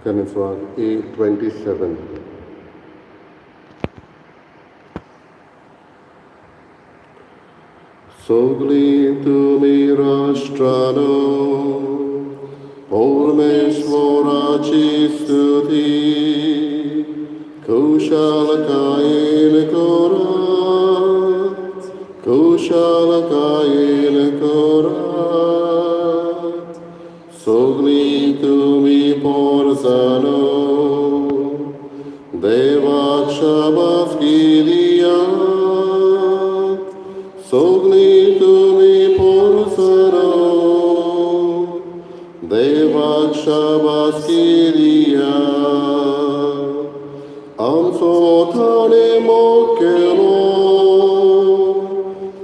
Kaniswag A27. Sogli tumi rashtrano, Pormeshwarachi stuti, Kushalakayin korat, Kushalakayin korat, Sogli tumi porzano, Devakshabavgiriyat, Sogli tumi porzano, Devakshabavgiriyat, Amsotane mokelo,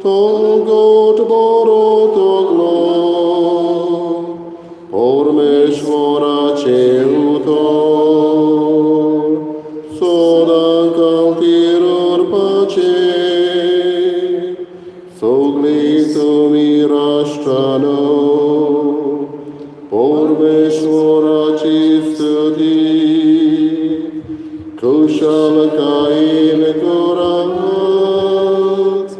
Togot borotoglo, Pormeshwara cheutor, Sodan kaltiror pace, Sogli tumi rashtrano, Pormeshwara chistuti, Kushalakayin korat,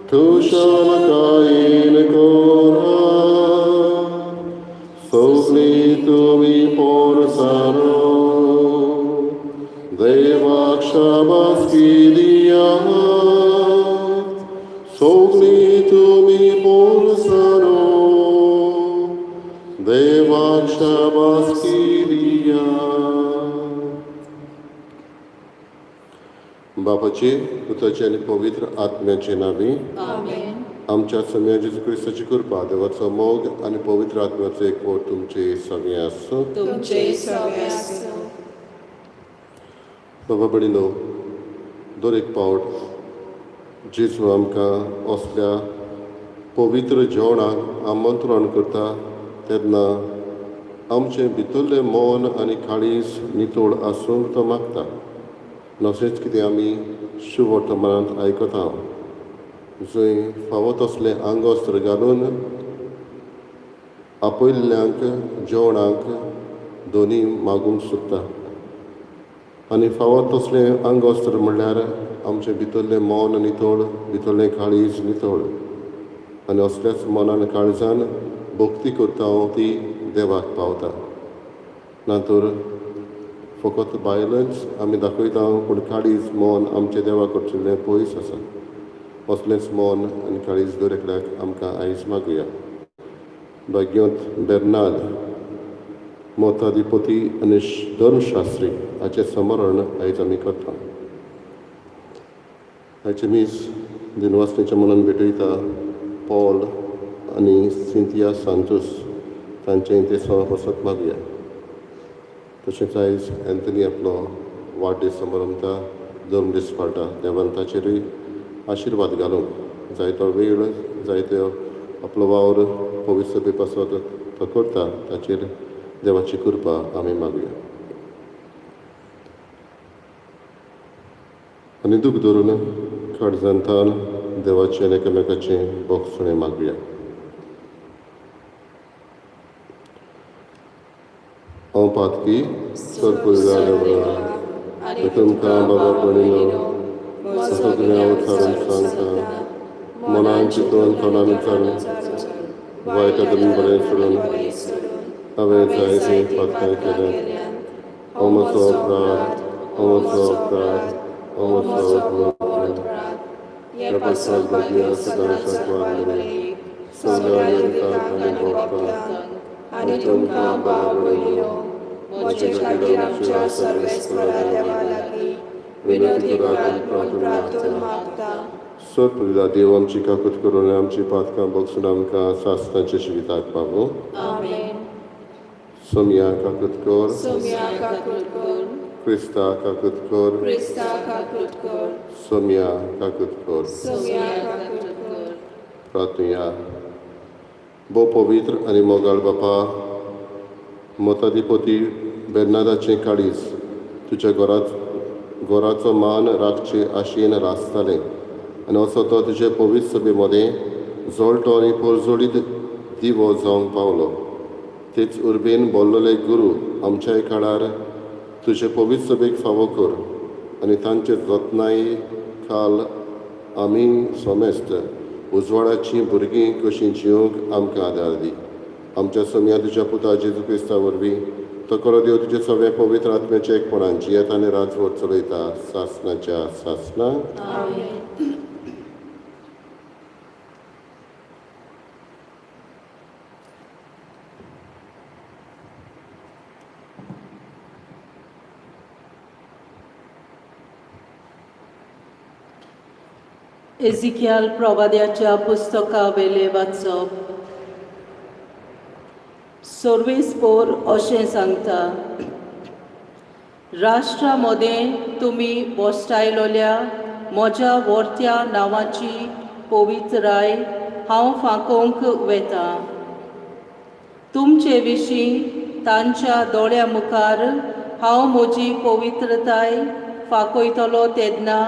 Kushalakayin korat, Sogli tumi porsano, Devakshabavgiriyat, Sogli tumi porsano, Devakshabavgiriyat. बापाचे पुत्राचे आणि पवित्र आत्म्याचे नावे आमेन. आमच्या सम्या जेजू ख्रिस्ताची कृपा देवाचो मोग आणि पवित्र आत्म्याचो एकवट तुमचे सगळे आसो. तुमचे सगळे आसो. बाबा भयणीनो, दर एक पावट जेजू आमकां असल्या पवित्र जेवणाक आमंत्रण करता तेन्ना आमचें भितरलें मन आनी काळीज नितळ आसूंक तो मागता. तशेंच कितें आमी शुभ वर्तमानांत आयकता जंय फावो तसलें आंगवस्त्र घालून आपयल्ल्यांक जेवणाक दोनी मागूंक सोदता. आनी फावो तसलें आंगवस्त्र म्हणल्यार आमचें भितरलें मन नितळ, भितरलें काळीज नितळ. आनी असल्याच मनान काळजान भक्ती करता हांव ती देवाक पावता. ना तर फकत भायलेंच आमी दाखयता पूण काळीज मन आमचें देवा कडच्यान पयस आसा. असलेंच मन आनी काळीज दर एकल्याक आमकां आयज मागुया. भाग्यवंत बेर्नाद मोताधिपती आनी धर्मशास्त्री हाचें स्मरण आयज आमी करता. आयचे मीस दिनवासनेच्या मनान भेटयता पॉल आनी सिंथिया सांतोस तांचें ते वसत मागुया. तशेंच आयज एंथनी आपलो वाडदीस समारंभता जल्म दीस पाळटा. देवान ताचेरूय आशिर्वाद घालूंक जायतो वेळ जायतो आपलो वावर पवित्र सभे पासत तो करता ताचेर देवाची कृपा आमी मागुया. आनी दूख धरून काळजांतान देवाचे आनी एकामेकाचें बोगसणें मागुया. हांव पातकी सरपुजा देवळा आनी तुमकां बाबा भयणीनो सगळें हांव चालून सांगता. मनान चिंतून तोंडान विचारून वायटांतल्यान बरें सोडून हांवें जायतीं पातकां केल्यात. हो म्हजो अपराध, हो म्हजो अपराध, हो म्हजो अपराध. ह्या पासत भाग्य सदांच वागलें सगळ्या यंत्रांक आनी भोगतांक आनी तुमकां बाबा भयणीनो म्हजे खातीर आमच्या सर्वेस्परा देवा लागीं विनंती करात म्हूण प्रार्थना मागता. सत्पुजा देव आमची काकूत करून आमची पातकां बगसून आमकां सासणाच्या जिविताक पावो. आमेन. सोम्या काकूत कर, सोम्या काकूट कर, क्रिस्ता काकूत कर, क्रिस्ता काकूट कर, सोम्या काकूत कर. सोम्या काकूट कर. प्रार्थया. बो पवित्र आनी मोगाळ बापा, मोताधिपती बेर्नादाचें काळीज तुज्या घराचो मान राखचे आशेन रासतालें आनी असो तो तुजे पवित्र सभे मदें जोळटो आनी परजोडीत दिवो जावंक पावलो. तेच उर्बेन बोल्लोले गुरू आमच्याय काळार तुजे पवित्र सभेक फावो कर आनी तांचे जतनाय खाल आमी सोमेस्त उजवाडाची भुरगीं कशीं जिवंक आमकां आदार दी. आमच्या सोम्या तुज्या पुता जेजू क्रिस्ता वरवीं तो करो देव तुजे सगळे पवित्र आत्म्याच्या एकपणान जियेत आनी राजवट चलयता सासणाच्या सासणा. आमेन. एजिकियाल प्रवाद्याच्या पुस्तका वेले वाचप. सर्वेस्पोर अशें सांगता, राष्ट्रा मदें तुमी बोस्टायलोल्या म्हज्या वर्त्या नांवाची पवित्राय हांव फांकोवंक वेता. तुमचे विशीं तांच्या दोळ्या मुखार हांव म्हजी पवित्रताय फांकयतलो तेन्ना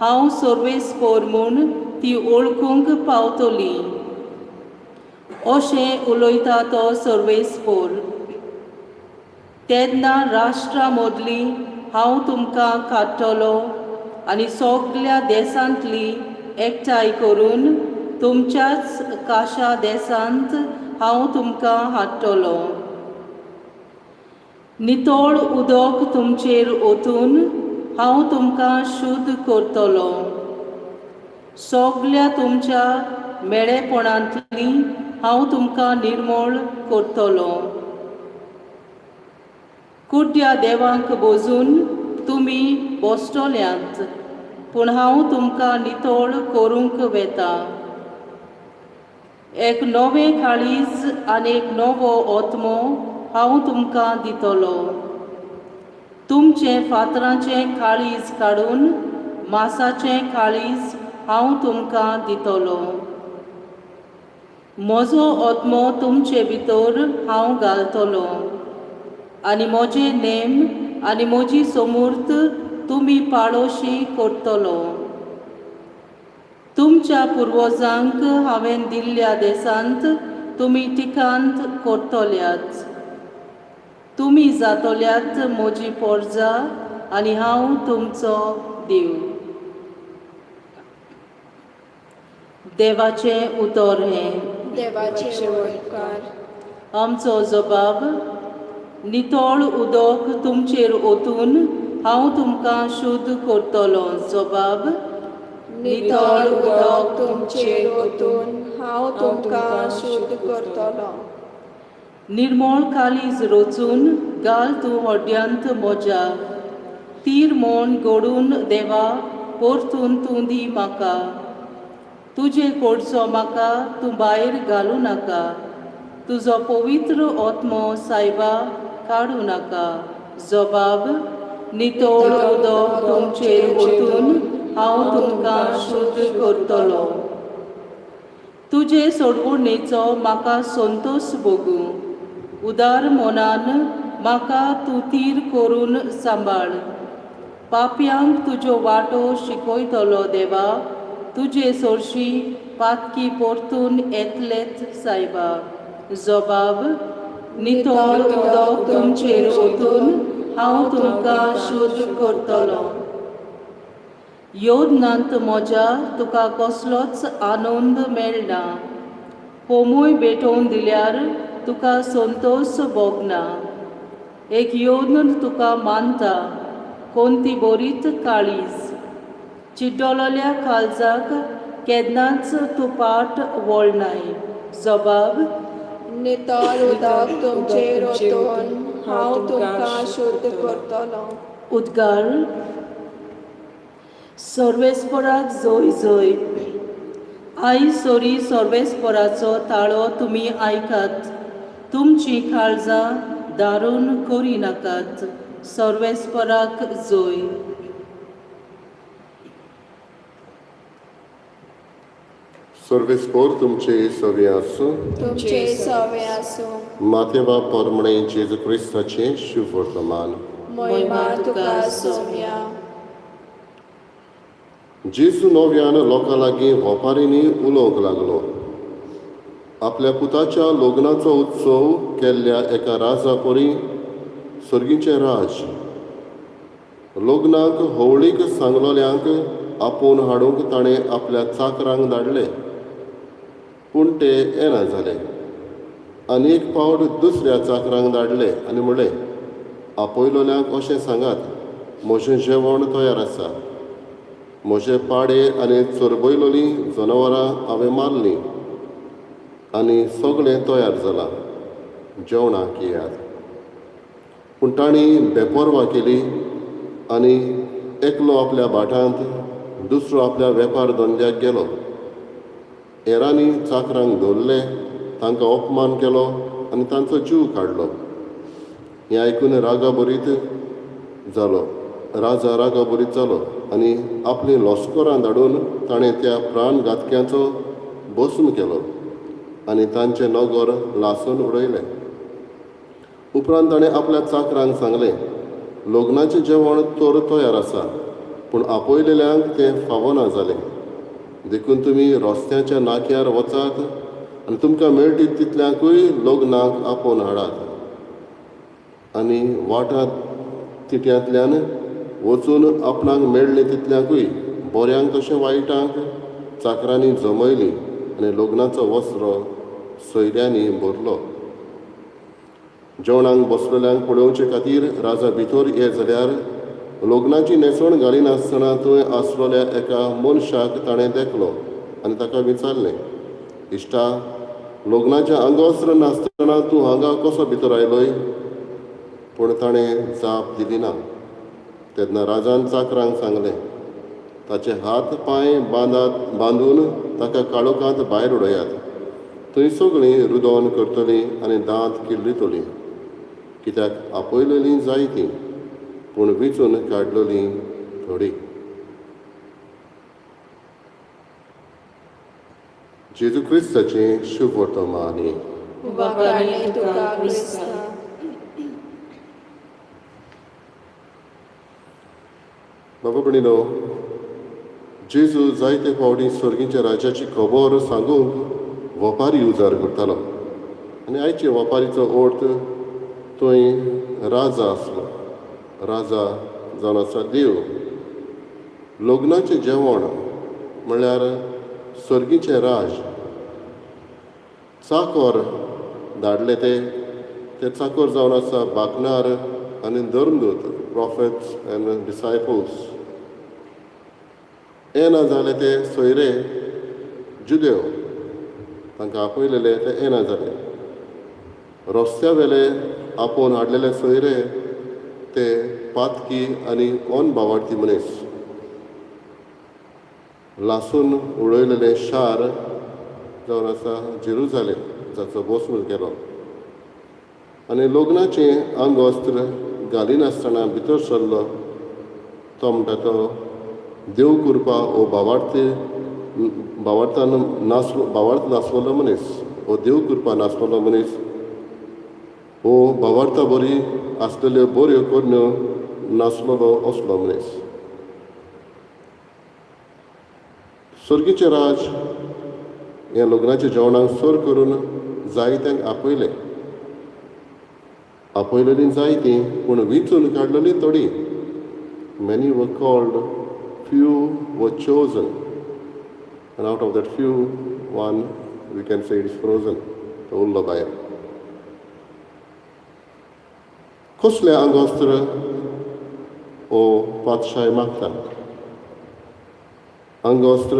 हांव सर्वेस्पोर म्हूण ती ओळखूंक पावतली. अशें उलयता तो सर्वेस्पोर. तेन्ना राष्ट्रां मदली हांव तुमकां काडटलो आनी सगळ्या देशांतली एकठांय करून तुमच्याच काशा देशांत हांव तुमकां हाडटलो. नितळ उदक तुमचेर ओतून हांव तुमकां शुद्ध करतलो. सगळ्या तुमच्या मेळेपणांतली हांव तुमकां निर्मळ करतलो. कुड्या देवांक बोजून तुमी बसतल्यांत, पूण हांव तुमकां नितळ करूंक वेता. एक नवें काळीज आनी एक नवो ओतमो हांव तुमकां दितलो. तुमचें फातराचें काळीज काडून मासाचें काळीज हांव तुमकां दितलो. म्हजो ओतमो तुमचे भितर हांव घालतलो आनी म्हजे नेम आनी म्हजी समूर्त तुमी पाळोशी करतलो. तुमच्या पुर्वजांक हांवें दिल्ल्या देशांत तुमी टिकांत करतल्यात. तुमी जातल्यात म्हजी पोरजा आनी हांव तुमचो देव. देवाचें उतर हें. देवाचे उपकार. आमचो जबाब, नितळ उदक तुमचेर ओतून हांव तुमकां शुद्ध करतलो. जबाब, नितळ उदक तुमचेर ओतून हांव तुमकां शुद्ध करतलो. निर्मळ काळीज रचून घाल तूं हड्यांत म्हज्या. तीर म्हूण घडून देवा परतून तूं दी म्हाका. तुजे कडचो म्हाका तूं भायर घालूं नाका. तुजो पवित्र ओतमो सायबा काडूं नाका. जबाब, नितळ उदक तुमचेर ओतून हांव तुमकां शुद्ध करतलो. तुजे सोडवणेचो म्हाका संतोश भोगू. उदार मनान म्हाका तूं तीर करून सांबाळ. पापयांक तुजो वाटो शिकयतलो देवा. तुजे सोर्शी पातकी परतून येतलेत सायबा. जबाब, नितळ उदक तुमचेर ओतून हांव तुमकां शुद्ध करतलो. योजनांत म्हज्या तुका कसलोच आनंद मेळना. होमूय भेटोवन दिल्यार तुका संतोश भोगना. एक योजन तुका मानता, कोणती बरीच काळीज. चिड्डोलोल्या काळजाक केन्नाच तूं पाट वळनाय. जबाब, नितळ उदक तुमचेर ओतून हांव तुमकां शुद्ध करतलो. उद्गार. सर्वेस्पराक जय जय. आयज सोरी सर्वेस्पराचो ताळो तुमी आयकात. तुमची काळजां दारून करी नाकात. सर्वेस्पराक जय. सर्वेस्पोर तुमचे सवे आसूं. तुमचे सवे आसूं. मातेवा पोरमणे जेजू क्रिस्ताचें शुभ वर्तमान. महिमा तुका सोम्या. जेजू नव्यान लोकां लागीं ओपारींनी उलोवंक लागलो. आपल्या पुताच्या लग्नाचो उत्सव केल्ल्या एका राजा परी सर्गीचे राज लग्नाक होवळीक सांगलोल्यांक आपोवन हाडूंक ताणें आपल्या चाकरांक धाडले, पूण ते येना जाले. आनी एक फावट दुसऱ्या चाकरांक धाडले आनी म्हणलें, आपयलोल्यांक अशें सांगात, म्हजें जेवण तयार आसा. म्हजे पाडे आनी चरबयलोलीं जनावरां हांवें मारलीं आनी सगळें तयार जालां, जेवणाक येयात. पूण तांणी बेपरवा केली आनी एकलो आपल्या भाटांत, दुसरो आपल्या वेपार धंद्याक गेलो. हेरांनी चाकरांक धरले, तांकां अपमान केलो आनी तांचो जीव काडलो. हें आयकून राजा रागाबरीत जालो आनी आपलीं लश्करां धाडून ताणें त्या प्राणघातक्यांचो भस्म केलो आनी तांचें नगर लासून उडयलें. उपरांत ताणें आपल्या चाकरांक सांगलें, लग्नाचें जेवण तर तयार आसा, पूण आपयलेल्यांक तें फावना जालें. देखून तुमी रस्त्याच्या नाक्यार वचात आनी तुमकां मेळटी तितल्यांकूय लग्नाक आपोवन हाडात. आनी वाटात तिट्यांतल्यान वचून आपणाक मेळ्ळें तितल्यांकूय बऱ्यांक तशें वायटांक चाकरांनी जमयलीं आनी लग्नाचो वस्त्र सोयऱ्यांनी भरलो. जेवणाक बसलेल्यांक पळोवचे खातीर राजा भितर ये जाल्यार लग्नाची न्हेसण घालिनासतना थंय आसलोल्या एका मनशाक ताणें देखलो आनी ताका विचारलें, इश्टा, लग्नाचें आंगवस्त्र नासतना तूं हांगा कसो भितर आयलोय? पूण ताणें जाप दिली ना. तेन्ना राजान चाकरांक सांगलें, ताचे हात पांय बांदून ताका काळोखांत भायर उडयात. थंय सगळीं रुदोन करतलीं आनी दांत किर्लितलीं, कित्याक आपयलेलीं जायतीं, पूण वेंचून काडलेलीं थोडीं. जेजू क्रिस्ताचें शुभ वर्तमानी. वखाणे तुका क्रिस्ता. बाबा भयणीनो, जेजू जायते फावटी सर्गीच्या राज्याची खबर सांगूंक वपारी उजार करतालो आनी आयचे वपारीचो अर्थ थंय राजा आसलो. राजा जावन आसा देव. लग्नाचें जेवण म्हणल्यार सर्गीचें राज. चाकर धाडले ते चाकर जावन आसा बाकणार आनी धर्मदूत, प्रॉफेट्स एंड डिसायपल्स. येना जाले ते सोयरे जुदेव, तांकां आपयलेले ते येना जाले. रस्त्या वेले आपोवन हाडलेले सोयरे ते पातकी आनी भावार्थी मनीस. लासून उडयलेले शार जावन आसा जेरुजालेम, जाचो भस्म केलो. आनी लग्नाचें आंगवस्त्र घालिनासतना भितर सरलो तो म्हणटा तो देव कृपा हो भावार्थ नासलोलो मनीस, हो देव कृपा नासलोलो मनीस, हो भावार्था बरी आसलेल्यो बऱ्यो करणो नासलोलो असलो मनीस. सर्गीचें राज हें लग्नाच्या जेवणाक सर करून जायत्यांक आपयलें. आपयलेलीं जायतीं, पूण वेंचून काडलेलीं थोडीं. Many were called, few were chosen. And out of that few, one, we can say it's frozen, तो उरलो भायर. कसलें आंगवस्त्र हो पातशाय मागता? आंगवस्त्र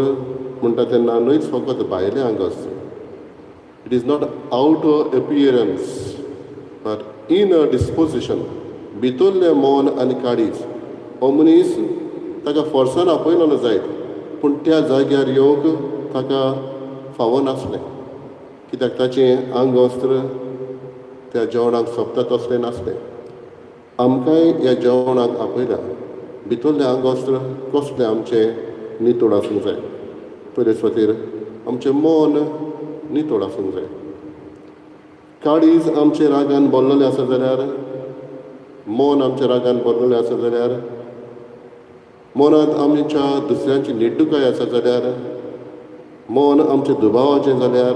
म्हणटा तेन्ना न्हयच फकत भायलें आंगवस्त्र. It is not outer appearance but inner disposition. भितरलें मन आनी काळीज. हो मनीस ताका फोर्सान आपयलोलो जायत, पूण त्या जाग्यार येवंक ताका फावो नासलें, कित्याक ताचें आंगवस्त्र त्या जेवणाक सोबता तसलें नासलें. आमकांय ह्या जेवणाक आपयला. भितरलें आंगवस्त्र कसलें आमचें नितळ आसूंक जाय. पयले सुवातेर आमचें मन नितळ आसूंक जाय. काळीज आमचें रागान भरलेलें आसा जाल्यार, मन आमच्या रागान भरलेलें आसा जाल्यार, मनांत आमच्या दुसऱ्यांची निड्डुकाय आसा जाल्यार, मन आमचें दुबावाचें जाल्यार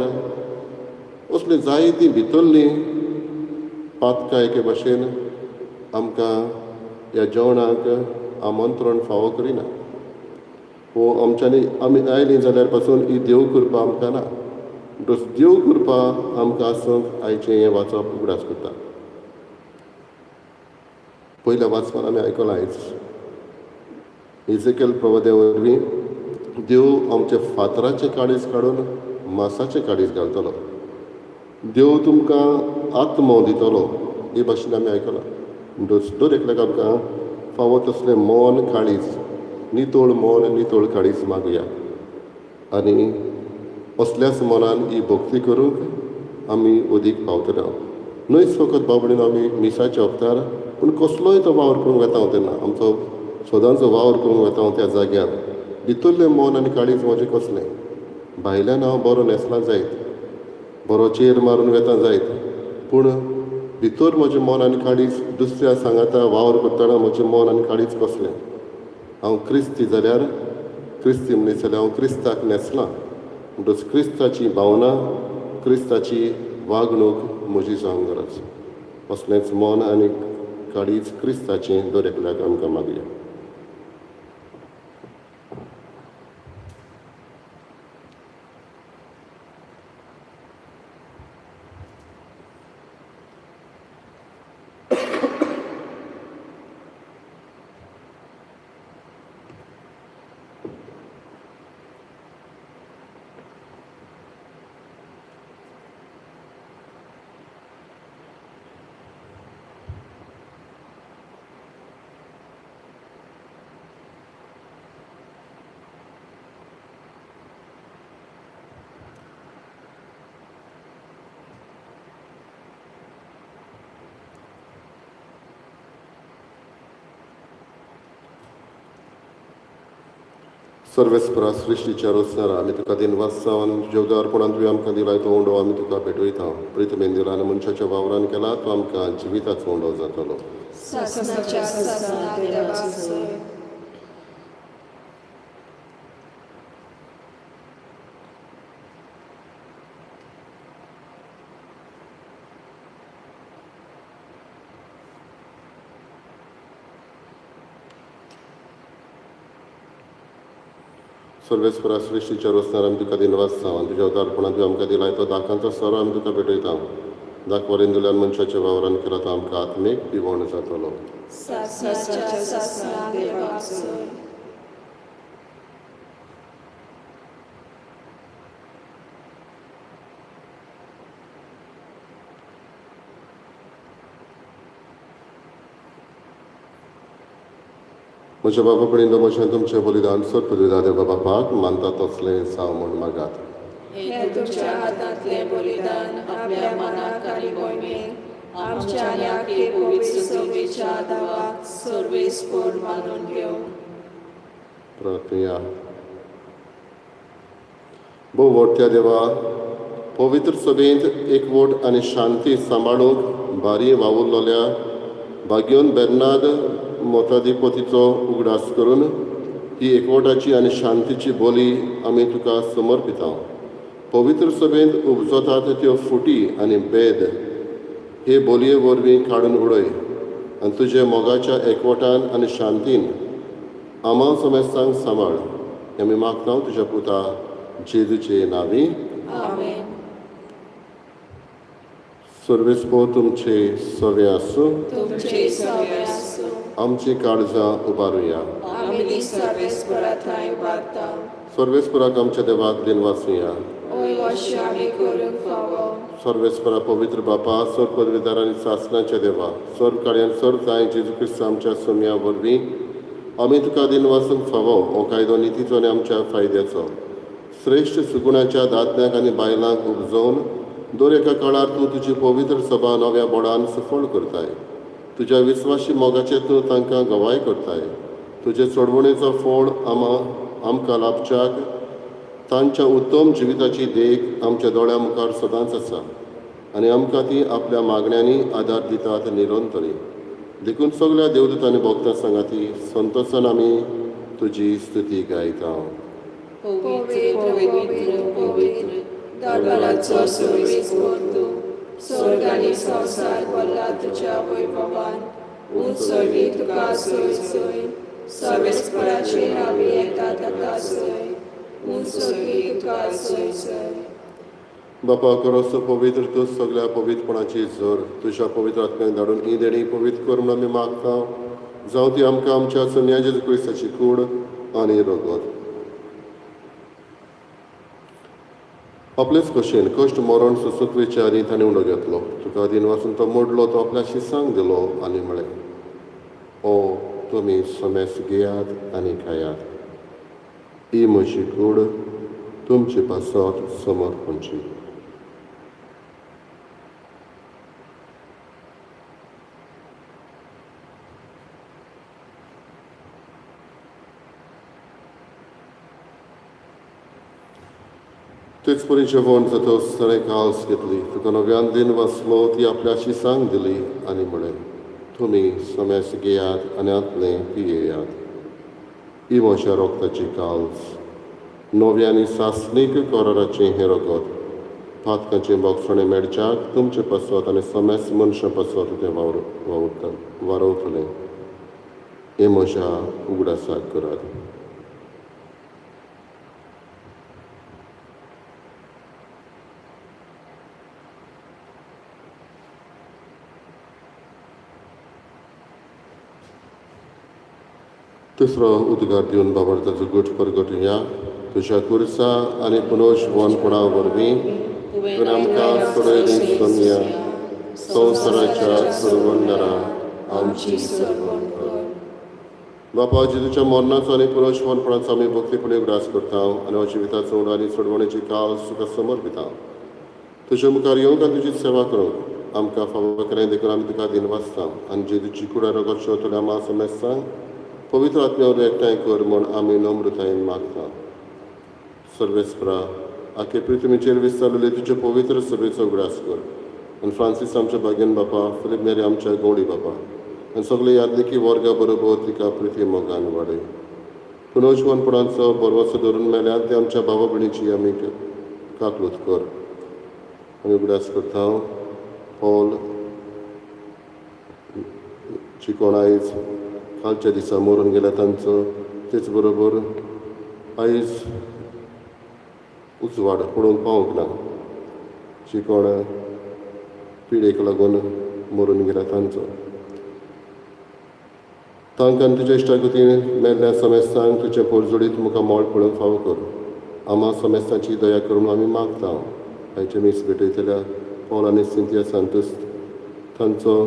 तसली जायती भितरली पातकां एके भाशेन आमकां ह्या जेवणाक आमंत्रण फावो करिना. वो आमच्यांनी आमी आयलीं जाल्यार पासून ही देव कृपा आमकां ना. म्हणटच देव कृपा आमकां आसूंक आयचें हें वाचप उगडास करता. पयल्या वाचपान आमी आयकलां आयज इजेकियल प्रवाद्या वरवीं देव आमचे फातराचें काळीज काडून मांसाचें काळीज घालतलो. देव तुमकां आत्मो दितलो हे भाशेन आमी आयकलां. म्हणटच दर एकल्याक आमकां फावो तसलें मौन काळीज, नितळ मौन नितळ काळीज मागुया आनी असल्याच मनान ही भक्ती करूंक आमी अदीक पावतले. न्हयच फकत बाबडीन आमी मिसाच्या वक्तार पूण कसलोय तो वावर करूंक येता हांव तेन्ना आमचो सदांचो वावर करूंक येता हांव त्या जाग्यार भितरलें मौन आनी काळीज म्हजें कसलें. भायल्यान हांव बरो न्हेसला जायत, बरो चेर मारून वेता जायत, पूण भितर म्हजें मौन आनी काळीज दुसऱ्या सांगाता वावर करतना म्हजें मौन आनी काळीज कसलें. हांव क्रिस्ती जाल्यार क्रिस्ती मनीस जाल्यार हांव क्रिस्ताक न्हेसलां. म्हणटच क्रिस्ताची भावना, क्रिस्ताची वागणूक म्हजी जावंक गरज. असलेंच मौन आनी काळीज क्रिस्ताचें दर एकल्याक आमकां मागुया. सर्वेस्परा सृश्टीच्या रोसनार आमी तुका दिनवास जावन जेवदा अर्पणान तुवें आमकां दिलाय तो उंडो आमी तुका भेटयता. प्रितमेन दिलान मनशाच्या वावरान केला तो आमकां जिविताचो उंडो जातलो. सासणाच्या सासणा देवाचो सर्वेस्परा सृश्टीच्या रोसनार आमी तुका दिनवास जावन तुज्या अर्पणान तुवें आमकां दिलाय तो दाखांचो सोरो आमी तुका भेटयता. दाखवरेन दिल्यान मनशाच्या वावरान केला तो आमकां आत्मीक पिवण जातलो. सासणाच्या सासणा देवाचो म्हज्या बाबा कडेन म्हजें तुमचें बलिदान सर्पदिदा देवा बापाक मानता तसलें जावं म्हूण मागात. हे तुमच्या हातांतलें बलिदान आपल्या मनाक आनी मोहिमेक आमच्या आनी पवित्र सभेच्या दावाक सर्वेस्पर मानून घेवं. प्रार्थया. भोव व्हडट्या देवा, पवित्र सभेंत एकवट आनी शांती सांबाळूंक बारी वावुरलोल्या भाग्योन बेर्नाद मोताधिपतीचो उगडास करून ही एकवटाची आनी शांतीची बोली आमी तुका समर्पिता. पवित्र सभेंत उपजतात त्यो फुटी आनी भेद हे बोलये वरवीं काडून उडय आनी तुजे मोगाच्या एकवटान आनी शांतीन आमा समेस्तांक सांबाळ. आमी मागता तुज्या पुता जेजूचे नांवी. आमेन. सर्वेस्पो तुमचे सवे आसूं. तुमचे सवे आसूं. आमची काळजां उबारुया. आमी सर्वेस्परा थंय उबारता. सर्वेस्पराक आमच्या देवाक दिनवासुया. ओय अशें आमी करूंक फावो. सर्वेस्परा पवित्र बापा, सर पदवीदार आनी सासणाच्या देवा, सर काळ्यान सर जाय जेजू क्रिस्त आमच्या सोम्या वरवीं आमी तुका दिनवासूंक फावो हो कायदो नितीचो आनी आमच्या फायद्याचो श्रेश्ठ सुगुणाच्या दादल्यांक आनी बायलांक उपजोवन दर एका काळार तूं तुजी पवित्र सभा नव्या बोडान सफळ करताय. तुज्या विस्वासी मोगाचे तूं तांकां गवाय करताय. तुजे चडवणेचो फळ आमकां लाभच्याक तांच्या उत्तम जिविताची देख आमच्या दोळ्या मुखार सदांच आसा आनी आमकां ती आपल्या मागण्यांनी आदार दितात निरंतरी. देखून सगळ्या देवदूत आनी भक्तां सांगाती संतोशान आमी तुजी स्तुती गायता. पवित्र पवित्र पवित्र दरबाराचो सुरवेस तूं स्वर्ग आनी संवसार भरला तुज्या वैभवान उंचवी तुका सोय सोय सर्वेस्पराचे नावे येता ताका सोय उंचवी तुका सोय सोय बापा करोस पवित्र तूं सगळ्या पवित्रपणाची जोर तुज्या पवित्र आत्म्याक धाडून ही देणी पवित्र कर म्हणून आमी मागता जावं ती आमकां आमच्या सोन्या जेजू क्रिस्ताची कूड आनी रगत आपलेच कशेन कश्ट मरण सुसूक विचारी ताणें उडो घेतलो तुका दिन वाचून तो मोडलो तो आपल्या शिसांक दिलो आनी म्हळें ओ तुमी समेस घेयात आनी खायात ही म्हजी कूड तुमचे पासत समर्पणची तेच परी जेवण जातोच ताणें काल्स घेतली तुका नव्यान दिन वाचलो ती आपल्या शिसांक दिली आनी म्हळें तुमी समेस घेयात आनी आपलें पियेयात ही म्हज्या रोगताची काल्स नव्यानी सासणीक कराराचें हें रगत पातकांचें बोगसणें मेडच्याक तुमचे पासत आनी समेस मनशां पासत तें वारोवतलें हें म्हज्या उगडासाक करात तिसरो उद्गार दिवन बाबरताचो गूट परगटुया तुज्या कुर्सा आनी पुनोशवणपणा वरवीं तुवें आमकां सोडयली सोम्या संवसाराच्या सरवंडरा आमची सरवण कर बापा जेजूच्या मरणाचो आनी पुनोशवणपणाचो आमी भक्तीपणे उगडास करता आनी हो जिविताचो उडो आनी सोडवणेची काळ तुका समर्पिता तुज्या मुखार येवंक आनी तुजी सेवा करूंक आमकां फावो केलें देखून आमी तुका दिन वाचता आनी जेजूची कुडा रगत शेवतल्या मा समेस्तांक पवित्र आत्म्यावर एकठांय कर म्हूण आमी नम्रतायेन मागता सर्वेस्परा आखे पृथ्वीचेर विस्तारलेले तुजे पवित्र सभेचो उगडास कर आनी फ्रांसीस आमच्या बागेन बापा फिलीप मेरी आमच्या गवळी बापा आनी सगळे यादनिकी वर्गा बरोबर तिका पृथ्वी मोगान वाडय पुनोजवणपणाचो बरवसो धरून मेल्यात ते आमच्या भावा भयणीची आमी काकलूत कर आमी उगडास करता पॉल चिकोण आयज कालच्या दिसा मरून गेल्या तांचो तेच बरोबर आयज उजवाड पळोवंक पावूंक ना चिकोण पिडेक लागून मरून गेल्या तांचो तांकां तुज्या इश्टागती मेल्ल्या समेस्तांक तुजे पोरजोडीत मुखार मोळ पळोवंक फावो कर आमा समेस्तांची दया करून आमी मागता आयचे मीस भेटयतल्या पॉल आनी सिंथिया सांतूस तांचो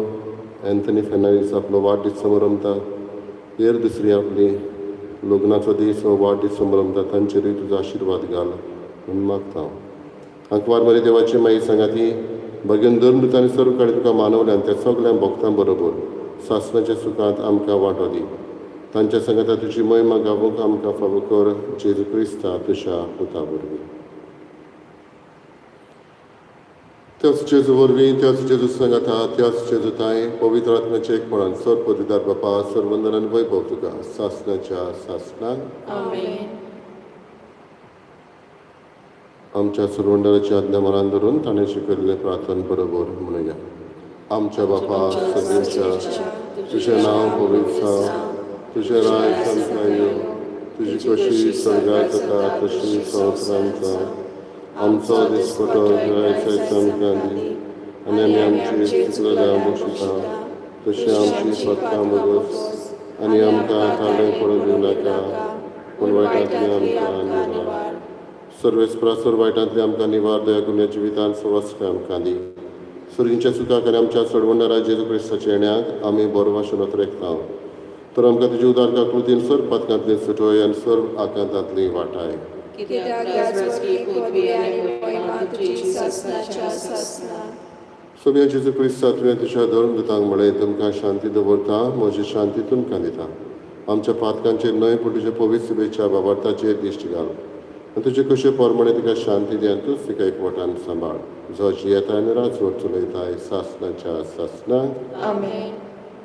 एंथनी फेर्नांडीस आपलो वाडदीस समारंभता हेर दुसरी आपली लग्नाचो दीस हो वाडदीस समारंभता तांचेरूय तुजो आशिर्वाद घाल म्हणून मागता आंकवार मरे देवाची माई सांगाती भगेन धर्म आनी सर्व कडेन तुका मानवल्यान त्या सगळ्या भक्तां बरोबर सासणाच्या सुखांत आमकां वांटो दी तांच्या सांगाता तुजी महिमा गावूंक आमकां फावो कर जेजू क्रिस्ता तुज्या पुता वरवीं त्याच जेजू वरवीं त्याच जेजू सांगाता त्याच जेजूताय पवित्र आत्म्याचे एकपणान सर पदवीदार बापा सर्वंदन आनी वैभव तुका सासणाच्या सासणाक आमेन आमच्या सर्वंडराची आज्ञा मनान धरून ताणें शिकयल्लें प्रार्थन बरोबर म्हणुया आमच्या बापा सगळ्यांच्या तुजें नांव पवित्र जावं तुजें राय संतान येवं तुजी कशी स्वर्गांत जाता तशी संवसारांत जावं आमचो दिसपटो गिरायकाच्या आमकां दी आनी आमी आमची चुकलेल्या बक्षिता तशी आमची पत्तां बगस आनी आमकां थाडे पडूंक दिवं नाका पूण वायटांतली आमकां निवार सर्वेस्परा सर्व वायटांतली आमकां निवार दया करून जिवितांत सवस्त्र आमकां दी सर्गींच्या सुखाक आनी आमच्या सोडवणारा जेजू क्रिस्ताच्या येण्याक आमी बरो भाशेन रेखता तर आमकां तुजी उदार काकलुतीन सर्व पातकांतली सुटोय आनी सर्व आकांतांतली वाटाय कित्याक याजकी पदवी आनी महिमा तुजी सासणाच्या सासणा सगळ्या जेजू क्रिस्ता तुवें तुज्या धर्मदूतांक म्हळें तुमकां शांती दवरता म्हजी शांती तुमकां दिता आमच्या पातकांचेर न्हय पूण तुजे पवित्र सभेच्या बाबार्थाचेर दिश्टी घाल आनी तुजे कशे पोरमणे तिका शांती दी आनी तूंच तिका एकवटान सांबाळ जो जियेताय आनी राजवट चलयताय सासणाच्या सासणाक आमेन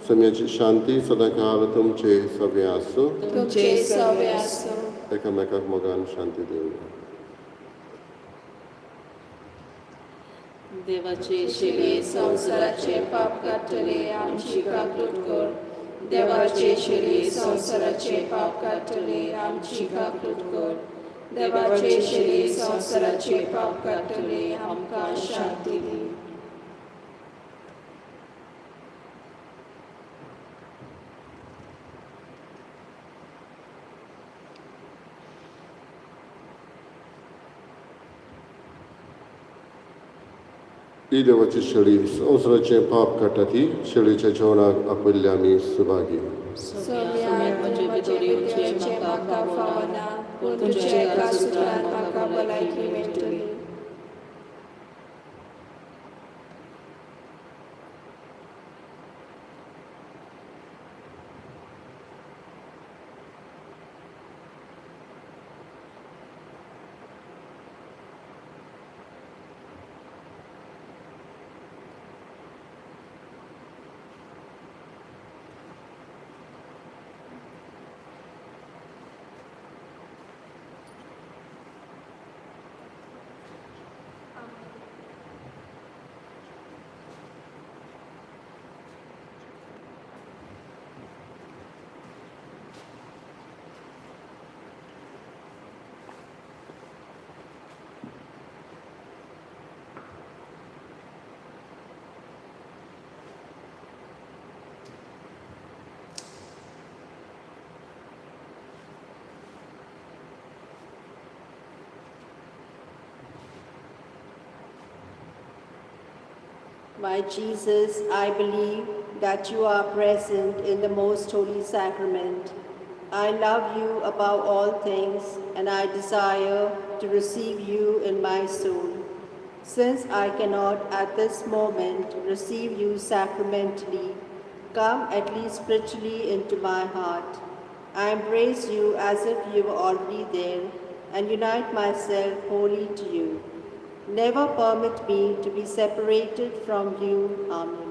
सगळ्याची शांती सदां काल तुमचे सभे आसूं तुमचे सवे आसूं एकामेकाक मोगान शांती दिवं देवाचे शिरी संसाराचे पाप काढले आमची काकूट कर. देवाचे शिरी संसाराचे पाप काढले आमची काकूट कर. देवाचे शिरी संसाराचे पाप काढले आमकां शांती दी. ही देवाची शेळी संवसाराचे पाप काडटा ती शेळीच्या जेवणाक आपयल्ले आमी सुभागी. म्हजे भितोरीचे म्हाका फावना पूण तुजे एका सुत्रान म्हाका भलायकी मेळटली. My Jesus, I believe that you are present in the most holy sacrament. I love you above all things, and I desire to receive you in my soul. Since I cannot at this moment receive you sacramentally, come at least spiritually into my heart. I embrace you as if you were already there, and unite myself wholly to you. Never permit me to be separated from you. Amen.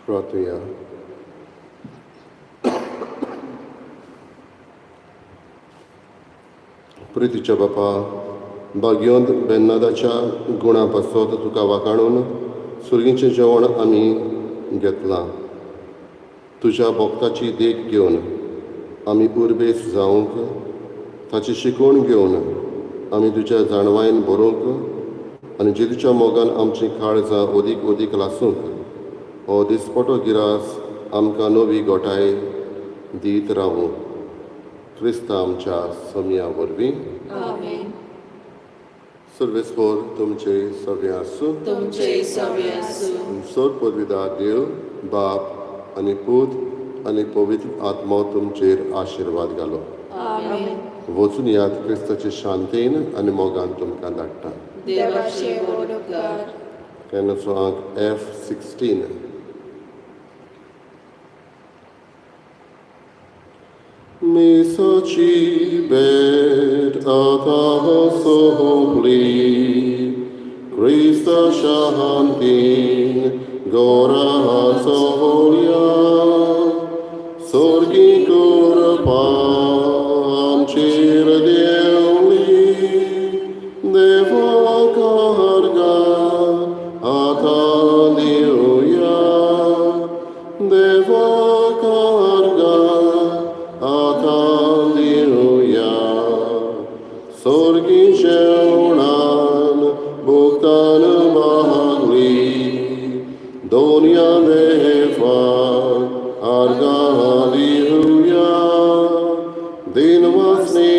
प्रार्थना. प्रितीच्या बापा, भाग्योंत बेन्नादाच्या गुणा पासत तुका वाखाणून सुर्गीचें जेवण आमी घेतलां. तुज्या भोगताची देख घेवन आमी उर्बेस जावंक, ताची शिकवण घेवन आमी तुज्या जाणवायेन बरोवंक आनी जेजूच्या मोगान आमची काळजां ओदीक ओदीक लासूंक हो दिसपटो गिरास आमकां नवी गोठाय दीत रावूं. क्रिस्ता आमच्या सोम्या वरवीं. आमेन. सर्वेस्पोर तुमचे सव्य आसूं. तुमचे सव्य आसूं. सोर पदवीदार देव, बाप आनी पूत आनी पवित्र आत्मा तुमचेर आशिर्वाद घालो. आमेन. वचून याद क्रिस्ताचे शांतेन आनी मोगान तुमकां धाडटा. देवाचे ओडकार. केन्नाचो अंक F16. Misaci bet ataha sohli, Christa shahantin, gora soholia, sorgi kurpam chirdeuli, deva karga ataliuya, deva karga Sorgi jeûnan buktan bahagli, Donia neva arga hallelujah, din vasni